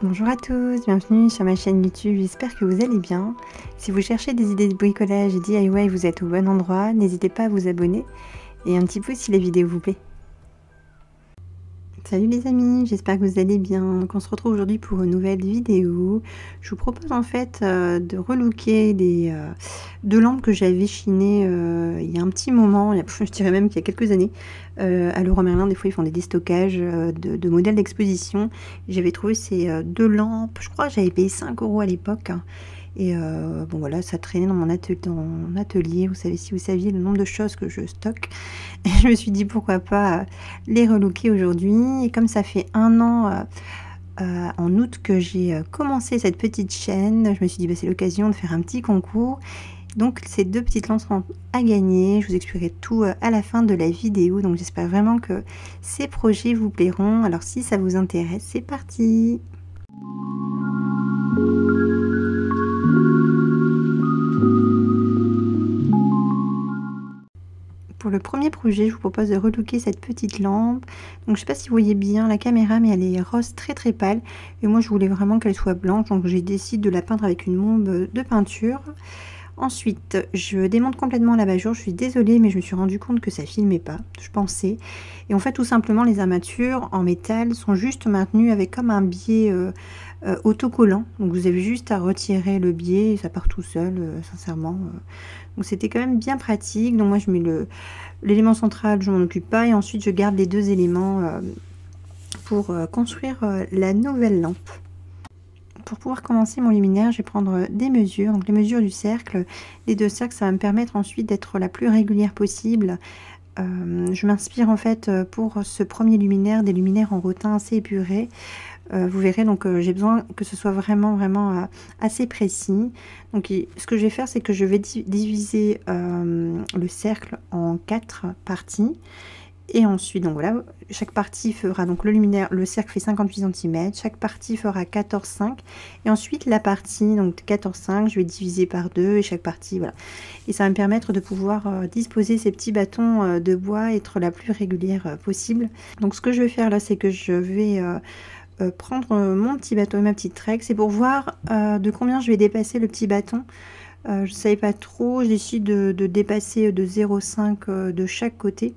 Bonjour à tous, bienvenue sur ma chaîne YouTube, j'espère que vous allez bien. Si vous cherchez des idées de bricolage et DIY, vous êtes au bon endroit, n'hésitez pas à vous abonner et un petit pouce si la vidéo vous plaît. Salut les amis, j'espère que vous allez bien. Donc on se retrouve aujourd'hui pour une nouvelle vidéo. Je vous propose en fait de relooker deux lampes que j'avais chinées il y a un petit moment, je dirais même qu'il y a quelques années. À Leroy Merlin, des fois ils font des déstockages de modèles d'exposition. J'avais trouvé ces deux lampes, je crois que j'avais payé 5 € à l'époque. Et bon voilà, ça traînait dans mon atelier. Vous savez, si vous saviez le nombre de choses que je stocke. Et je me suis dit pourquoi pas les relooker aujourd'hui. Et comme ça fait un an en août que j'ai commencé cette petite chaîne, je me suis dit bah, c'est l'occasion de faire un petit concours. Donc ces deux petites lampes seront à gagner. Je vous expliquerai tout à la fin de la vidéo. Donc j'espère vraiment que ces projets vous plairont. Alors si ça vous intéresse, c'est parti! Pour le premier projet, je vous propose de relooker cette petite lampe. Donc je sais pas si vous voyez bien la caméra, mais elle est rose très pâle. Et moi je voulais vraiment qu'elle soit blanche, donc j'ai décidé de la peindre avec une bombe de peinture. Ensuite, je démonte complètement l'abat-jour. Je suis désolée, mais je me suis rendu compte que ça filmait pas, je pensais. Et en fait, tout simplement, les armatures en métal sont juste maintenues avec comme un biais autocollant. Donc vous avez juste à retirer le biais et ça part tout seul, sincèrement. Donc c'était quand même bien pratique. Donc moi, je mets l'élément central, je m'en occupe pas. Et ensuite, je garde les deux éléments pour construire la nouvelle lampe. Pour pouvoir commencer mon luminaire, je vais prendre des mesures, donc les mesures du cercle. Les deux cercles, ça va me permettre ensuite d'être la plus régulière possible. Je m'inspire en fait pour ce premier luminaire des luminaires en rotin assez épurés. Vous verrez, donc j'ai besoin que ce soit vraiment assez précis. Donc ce que je vais faire, c'est que je vais diviser le cercle en 4 parties. Et ensuite, donc voilà, chaque partie fera, donc le luminaire, le cercle fait 58 cm, chaque partie fera 14,5. Et ensuite, la partie, donc 14,5, je vais diviser par 2 et chaque partie, voilà. Et ça va me permettre de pouvoir disposer ces petits bâtons de bois, être la plus régulière possible. Donc ce que je vais faire là, c'est que je vais prendre mon petit bâton et ma petite règle. C'est pour voir de combien je vais dépasser le petit bâton. Je ne savais pas trop, je décide de dépasser de 0,5 de chaque côté.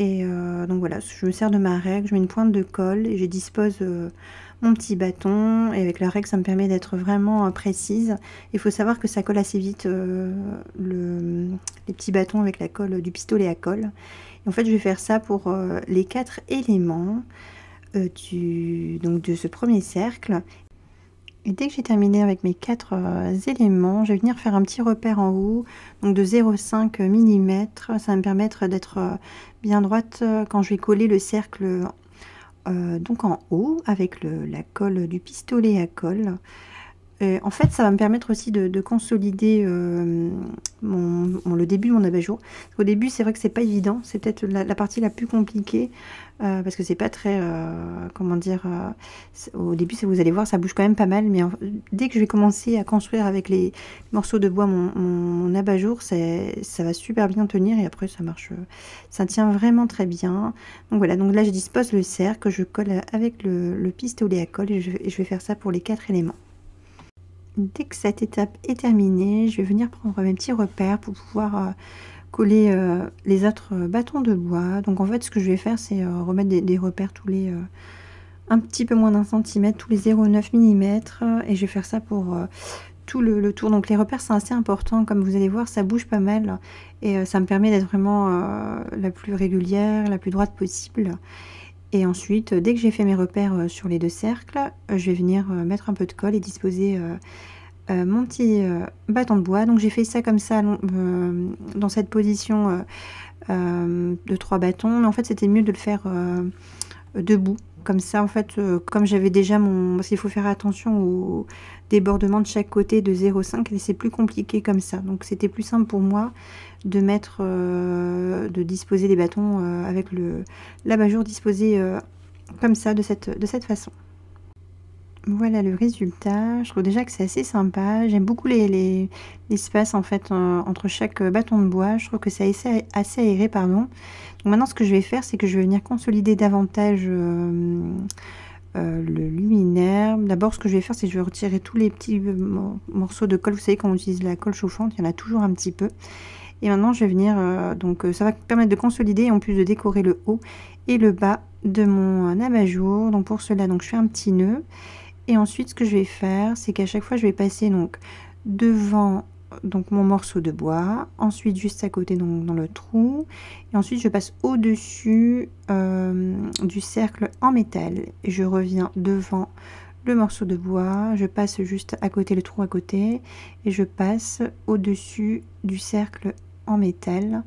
Et donc voilà, je me sers de ma règle, je mets une pointe de colle et je dispose mon petit bâton. Et avec la règle, ça me permet d'être vraiment précise. Il faut savoir que ça colle assez vite les petits bâtons avec la colle du pistolet à colle. Et en fait, je vais faire ça pour les 4 éléments donc de ce premier cercle. Et dès que j'ai terminé avec mes 4 éléments, je vais venir faire un petit repère en haut, donc de 0,5 mm. Ça va me permettre d'être bien droite quand je vais coller le cercle donc en haut avec la colle du pistolet à colle. En fait, ça va me permettre aussi de consolider le début de mon abat-jour. Au début, c'est vrai que c'est pas évident, c'est peut-être la partie la plus compliquée parce que c'est pas très, comment dire, au début, vous allez voir, ça bouge quand même pas mal, mais dès que je vais commencer à construire avec les morceaux de bois mon abat-jour, ça va super bien tenir et après ça marche, ça tient vraiment très bien. Donc voilà, donc là je dispose le cercle, je colle avec le pistolet à colle et je vais faire ça pour les 4 éléments. Dès que cette étape est terminée, je vais venir prendre mes petits repères pour pouvoir coller les autres bâtons de bois. Donc en fait, ce que je vais faire, c'est remettre des repères tous les un petit peu moins d'un centimètre, tous les 0,9 mm. Et je vais faire ça pour tout le tour. Donc les repères, c'est assez important. Comme vous allez voir, ça bouge pas mal. Et ça me permet d'être vraiment la plus régulière, la plus droite possible. Et ensuite, dès que j'ai fait mes repères sur les deux cercles, je vais venir mettre un peu de colle et disposer mon petit bâton de bois. Donc j'ai fait ça comme ça dans cette position de 3 bâtons. Mais en fait, c'était mieux de le faire debout. Comme ça, en fait, comme j'avais déjà parce qu'il faut faire attention au débordement de chaque côté de 0,5 et c'est plus compliqué comme ça. Donc c'était plus simple pour moi de mettre, de disposer les bâtons avec l'abat-jour disposé comme ça, de cette façon. Voilà le résultat. Je trouve déjà que c'est assez sympa. J'aime beaucoup l'espace en fait entre chaque bâton de bois. Je trouve que c'est assez aéré, pardon. Donc maintenant, ce que je vais faire, c'est que je vais venir consolider davantage le luminaire. D'abord, ce que je vais faire, c'est que je vais retirer tous les petits morceaux de colle. Vous savez, quand on utilise la colle chauffante, il y en a toujours un petit peu. Et maintenant, je vais venir, ça va permettre de consolider, en plus de décorer le haut et le bas de mon abat-jour. Donc pour cela, donc je fais un petit nœud. Et ensuite, ce que je vais faire, c'est qu'à chaque fois, je vais passer donc devant donc mon morceau de bois, ensuite juste à côté donc dans le trou, et ensuite je passe au-dessus du cercle en métal. Et je reviens devant le morceau de bois, je passe juste à côté, le trou à côté, et je passe au-dessus du cercle en métal,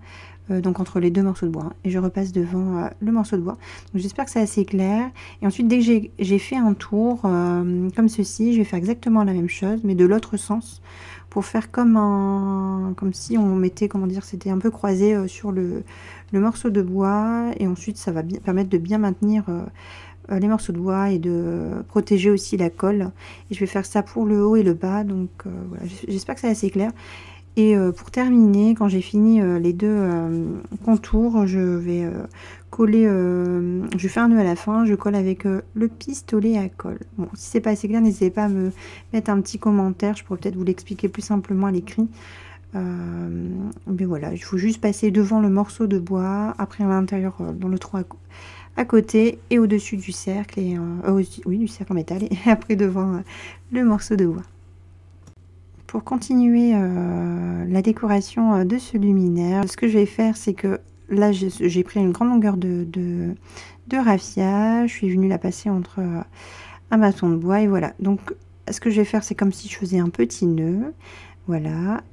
donc entre les deux morceaux de bois, hein, et je repasse devant le morceau de bois. J'espère que c'est assez clair. Et ensuite, dès que j'ai fait un tour comme ceci, je vais faire exactement la même chose, mais de l'autre sens, pour faire comme si on mettait, comment dire, c'était un peu croisé sur le morceau de bois. Et ensuite, ça va bien permettre de bien maintenir les morceaux de bois et de protéger aussi la colle. Et je vais faire ça pour le haut et le bas. Donc voilà, j'espère que c'est assez clair. Et pour terminer, quand j'ai fini les deux contours, je vais coller, je fais un nœud à la fin, je colle avec le pistolet à colle. Bon, si c'est pas assez clair, n'hésitez pas à me mettre un petit commentaire, je pourrais peut-être vous l'expliquer plus simplement à l'écrit. Mais voilà, il faut juste passer devant le morceau de bois, après à l'intérieur dans le trou à côté et au-dessus du cercle, et oui, du cercle en métal, et après devant le morceau de bois. Pour continuer la décoration de ce luminaire, ce que je vais faire, c'est que là, j'ai pris une grande longueur de raffia, je suis venue la passer entre un bâton de bois, et voilà. Donc, ce que je vais faire, c'est comme si je faisais un petit nœud, voilà.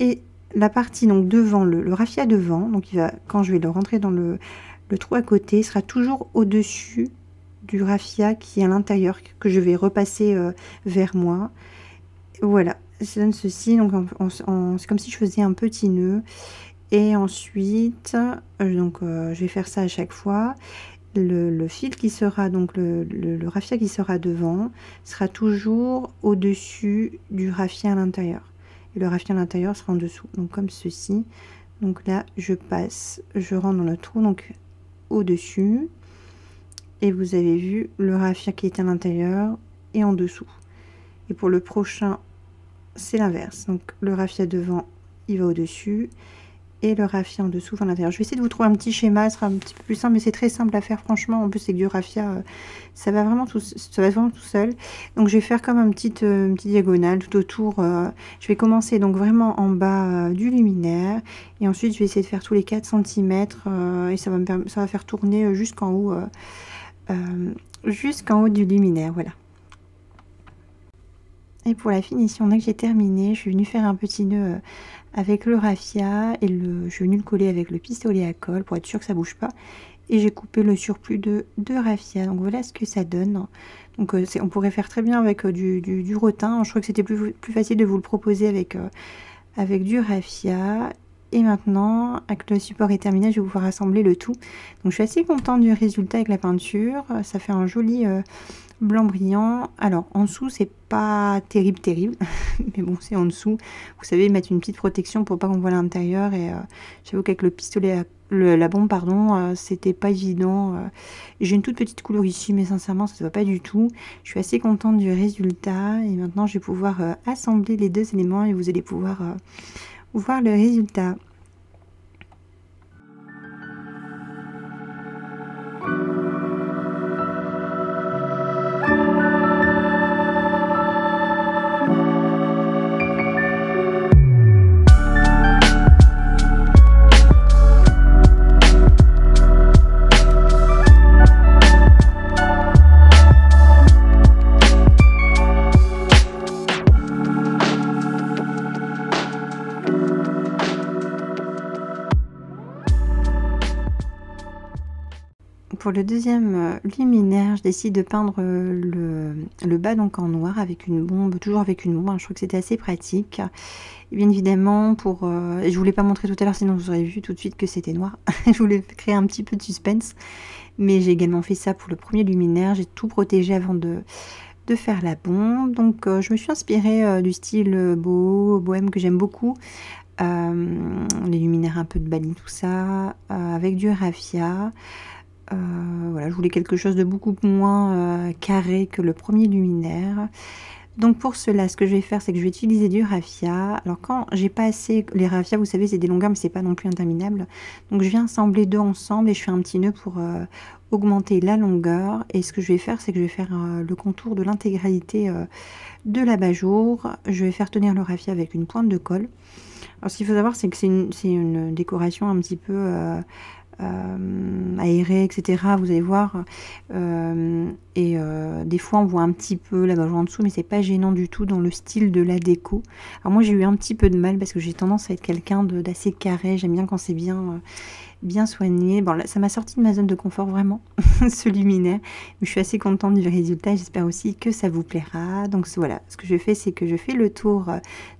Et la partie donc devant, le raffia devant, donc quand je vais le rentrer dans le trou à côté, sera toujours au-dessus du raffia qui est à l'intérieur, que je vais repasser vers moi. Voilà. Ça donne ceci, donc c'est comme si je faisais un petit nœud. Et ensuite je vais faire ça à chaque fois. Le fil qui sera donc le raffia qui sera devant sera toujours au-dessus du raffia à l'intérieur, et le raffia à l'intérieur sera en dessous, donc comme ceci. Donc là je passe, je rentre dans le trou, donc au-dessus, et vous avez vu le raffia qui est à l'intérieur et en dessous. Et pour le prochain, c'est l'inverse, donc le raffia devant il va au-dessus et le raffia en dessous va à l'intérieur. Je vais essayer de vous trouver un petit schéma, ce sera un petit peu plus simple, mais c'est très simple à faire franchement. En plus c'est que du raffia, ça va vraiment tout seul. Donc je vais faire comme une petite diagonale tout autour. Je vais commencer donc vraiment en bas du luminaire, et ensuite je vais essayer de faire tous les 4 cm et ça va faire tourner jusqu'en haut du luminaire, voilà. Et pour la finition, dès que j'ai terminé, je suis venue faire un petit nœud avec le raffia, et je suis venue le coller avec le pistolet à colle pour être sûr que ça bouge pas. Et j'ai coupé le surplus de raffia. Donc voilà ce que ça donne. Donc on pourrait faire très bien avec du rotin. Je crois que c'était plus facile de vous le proposer avec du raffia. Et maintenant, avec le support est terminé, je vais vous faire assembler le tout. Donc je suis assez contente du résultat avec la peinture. Ça fait un joli blanc brillant. Alors en dessous, c'est pas terrible, mais bon, c'est en dessous. Vous savez, mettre une petite protection pour pas qu'on voit l'intérieur. Et j'avoue qu'avec le pistolet, la bombe, pardon, c'était pas évident. J'ai une toute petite couleur ici, mais sincèrement, ça se voit pas du tout. Je suis assez contente du résultat. Et maintenant, je vais pouvoir assembler les deux éléments, et vous allez pouvoir voir le résultat. Pour le deuxième luminaire, je décide de peindre le bas donc en noir avec une bombe, toujours avec une bombe, hein. Je trouve que c'était assez pratique. Et bien évidemment, je voulais pas montrer tout à l'heure, sinon vous aurez vu tout de suite que c'était noir. Je voulais créer un petit peu de suspense, mais j'ai également fait ça pour le premier luminaire. J'ai tout protégé avant de faire la bombe. Donc je me suis inspirée du style bohème que j'aime beaucoup. Les luminaires un peu de Bali, tout ça, avec du raffia. Voilà, je voulais quelque chose de beaucoup moins carré que le premier luminaire. Donc pour cela, ce que je vais faire, c'est que je vais utiliser du raffia. Alors quand j'ai pas assez, les raffias, vous savez, c'est des longueurs, mais c'est pas non plus interminable. Donc je viens assembler deux ensemble et je fais un petit nœud pour augmenter la longueur. Et ce que je vais faire, c'est que je vais faire le contour de l'intégralité de l'abat-jour. Je vais faire tenir le raffia avec une pointe de colle. Alors ce qu'il faut savoir, c'est que c'est une décoration un petit peu aérée, etc. Vous allez voir. Des fois, on voit un petit peu l'abat-jour en dessous, mais c'est pas gênant du tout dans le style de la déco. Alors moi, j'ai eu un petit peu de mal parce que j'ai tendance à être quelqu'un d'assez carré. J'aime bien quand c'est bien soigné. Bon, là, ça m'a sorti de ma zone de confort vraiment, ce luminaire. Mais je suis assez contente du résultat. J'espère aussi que ça vous plaira. Donc voilà, ce que je fais, c'est que je fais le tour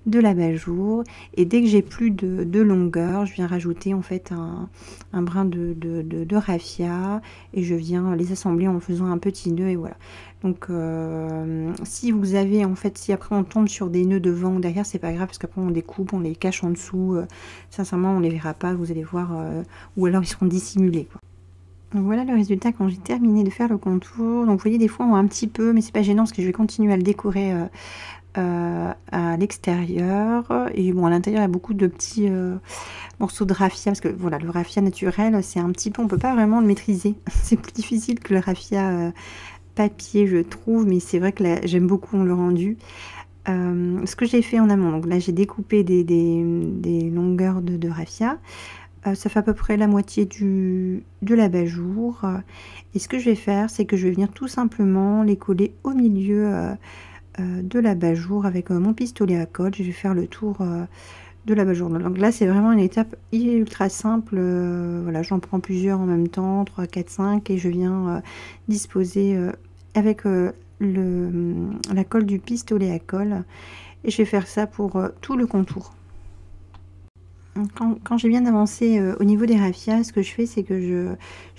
de l'abat-jour. Et dès que j'ai plus de longueur, je viens rajouter en fait un brin de raffia. Et je viens les assembler en faisant un petit nœud et voilà. Donc si vous avez en fait, si après on tombe sur des nœuds devant ou derrière, c'est pas grave parce qu'après on découpe, on les cache en dessous. Sincèrement, on les verra pas, vous allez voir, ou alors ils seront dissimulés, quoi. Donc voilà le résultat quand j'ai terminé de faire le contour. Donc vous voyez, des fois on voit un petit peu, mais c'est pas gênant parce que je vais continuer à le décorer à l'extérieur. Et bon, à l'intérieur il y a beaucoup de petits morceaux de raffia parce que voilà, le raffia naturel, c'est un petit peu, on peut pas vraiment le maîtriser. C'est plus difficile que le raffia papier, je trouve, mais c'est vrai que j'aime beaucoup le rendu. Ce que j'ai fait en amont, donc là j'ai découpé des longueurs de raffia. Ça fait à peu près la moitié de l'abat-jour. Et ce que je vais faire, c'est que je vais venir tout simplement les coller au milieu de l'abat-jour avec mon pistolet à colle. Je vais faire le tour de l'abat-jour. Donc là, c'est vraiment une étape ultra simple. Voilà, j'en prends plusieurs en même temps, 3, 4, 5, et je viens disposer avec la colle du pistolet à colle. Et je vais faire ça pour tout le contour. Quand j'ai bien avancé au niveau des raffias, ce que je fais, c'est que je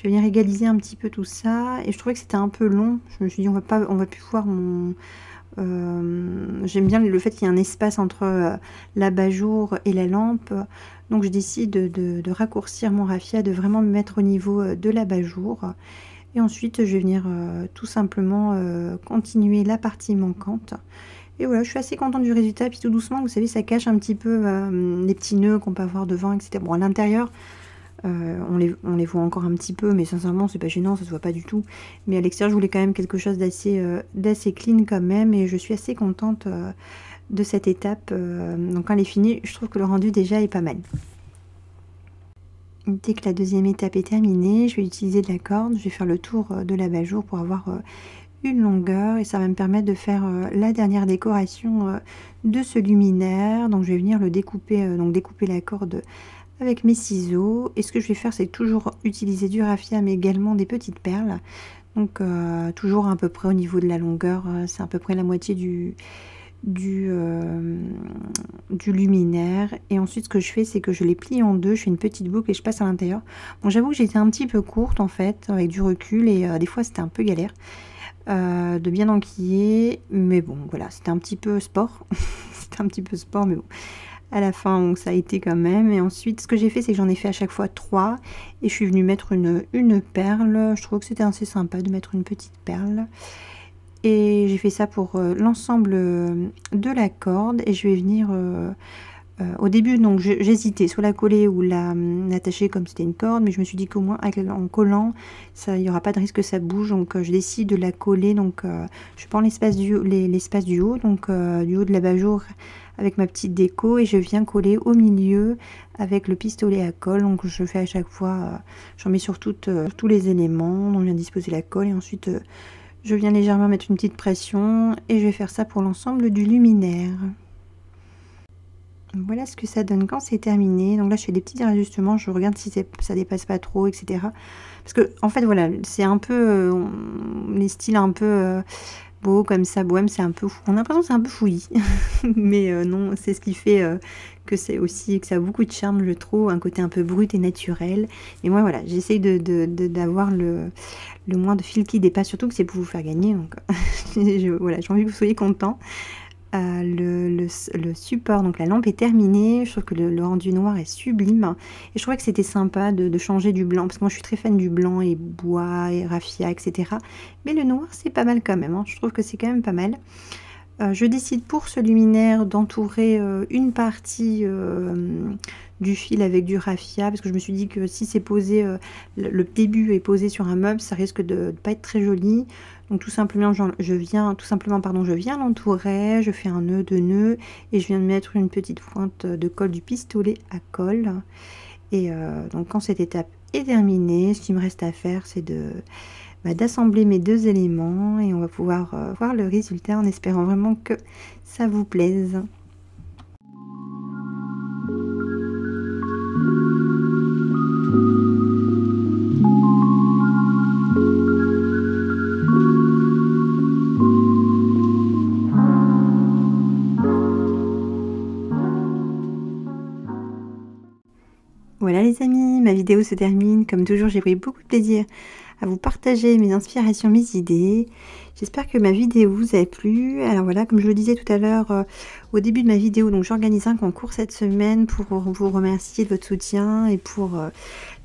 vais venir égaliser un petit peu tout ça. Et je trouvais que c'était un peu long. Je me suis dit, on va plus voir mon... j'aime bien le fait qu'il y ait un espace entre l'abat-jour et la lampe. Donc je décide de raccourcir mon raffia, de vraiment me mettre au niveau de l'abat-jour. Et ensuite, je vais venir tout simplement continuer la partie manquante. Et voilà, je suis assez contente du résultat. Puis tout doucement, vous savez, ça cache un petit peu les petits nœuds qu'on peut avoir devant, etc. Bon, à l'intérieur, on les voit encore un petit peu, mais sincèrement, c'est pas gênant, ça se voit pas du tout. Mais à l'extérieur, je voulais quand même quelque chose d'assez clean quand même. Et je suis assez contente de cette étape. Donc quand elle est finie, je trouve que le rendu déjà est pas mal. Dès que la deuxième étape est terminée, je vais utiliser de la corde. Je vais faire le tour de l'abat-jour pour avoir une longueur et ça va me permettre de faire la dernière décoration de ce luminaire. Donc je vais venir le découper, découper la corde avec mes ciseaux. Et ce que je vais faire, c'est toujours utiliser du raffia mais également des petites perles. Donc toujours à peu près au niveau de la longueur, c'est à peu près la moitié du luminaire. Et ensuite ce que je fais, c'est que je les plie en deux, je fais une petite boucle et je passe à l'intérieur. Bon, j'avoue que j'étais un petit peu courte en fait avec du recul et des fois c'était un peu galère de bien enquiller, mais bon voilà, c'était un petit peu sport. C'était un petit peu sport, mais bon, à la fin donc, ça a été quand même. Et ensuite ce que j'ai fait, c'est que j'en ai fait à chaque fois 3 et je suis venue mettre une perle. Je trouve que c'était assez sympa de mettre une petite perle. Et j'ai fait ça pour l'ensemble de la corde. Et je vais venir... au début, donc j'hésitais soit la coller ou l'attacher comme c'était une corde. Mais je me suis dit qu'au moins, en collant, il n'y aura pas de risque que ça bouge. Donc je décide de la coller. Donc je prends l'espace du haut, donc du haut de l'abat-jour avec ma petite déco. Et je viens coller au milieu avec le pistolet à colle. Donc je fais à chaque fois, j'en mets sur tous les éléments. Donc je viens disposer la colle. Et ensuite... je viens légèrement mettre une petite pression et je vais faire ça pour l'ensemble du luminaire. Voilà ce que ça donne quand c'est terminé. Donc là, je fais des petits ajustements. Je regarde si ça dépasse pas trop, etc. Parce que, en fait, voilà, c'est un peu... les styles un peu beaux comme ça, bohème, c'est un peu fou. On a l'impression que c'est un peu fouillis. Mais non, c'est ce qui fait que c'est aussi... que ça a beaucoup de charme, je trouve. Un côté un peu brut et naturel. Et moi, voilà, j'essaye d'avoir le moins de fil qui dépasse. Surtout que c'est pour vous faire gagner. Donc, voilà, j'ai envie que vous soyez contents. le support, donc la lampe est terminée. Je trouve que le rendu noir est sublime. Et je trouvais que c'était sympa de changer du blanc, parce que moi je suis très fan du blanc et bois et raffia, etc. Mais le noir c'est pas mal quand même, hein. Je trouve que c'est quand même pas mal. Je décide pour ce luminaire d'entourer une partie du fil avec du raffia, parce que je me suis dit que si c'est posé, le début est posé sur un meuble, ça risque de ne pas être très joli. Donc tout simplement, je viens l'entourer, je fais un nœud, 2 nœuds, et je viens de mettre une petite pointe de colle du pistolet à colle. Et donc quand cette étape est terminée, ce qui me reste à faire, c'est d'assembler mes 2 éléments, et on va pouvoir voir le résultat en espérant vraiment que ça vous plaise. Voilà les amis, ma vidéo se termine. Comme toujours, j'ai pris beaucoup de plaisir à vous partager mes inspirations, mes idées. J'espère que ma vidéo vous a plu. Alors voilà, comme je le disais tout à l'heure au début de ma vidéo, donc j'organise un concours cette semaine pour vous remercier de votre soutien et pour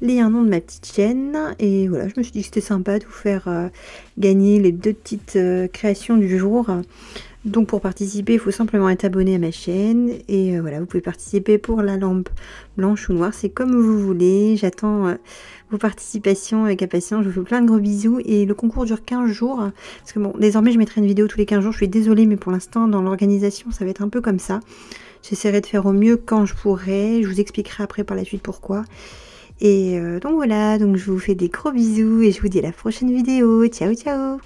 les 1 an de ma petite chaîne. Et voilà, je me suis dit que c'était sympa de vous faire gagner les 2 petites créations du jour. Donc pour participer, il faut simplement être abonné à ma chaîne. Et voilà, vous pouvez participer pour la lampe blanche ou noire, c'est comme vous voulez. J'attends vos participations avec impatience. Je vous fais plein de gros bisous. Et le concours dure 15 jours. Parce que bon, désormais je mettrai une vidéo tous les 15 jours. Je suis désolée, mais pour l'instant, dans l'organisation, ça va être un peu comme ça. J'essaierai de faire au mieux quand je pourrai. Je vous expliquerai après par la suite pourquoi. Et donc voilà, donc je vous fais des gros bisous et je vous dis à la prochaine vidéo. Ciao, ciao!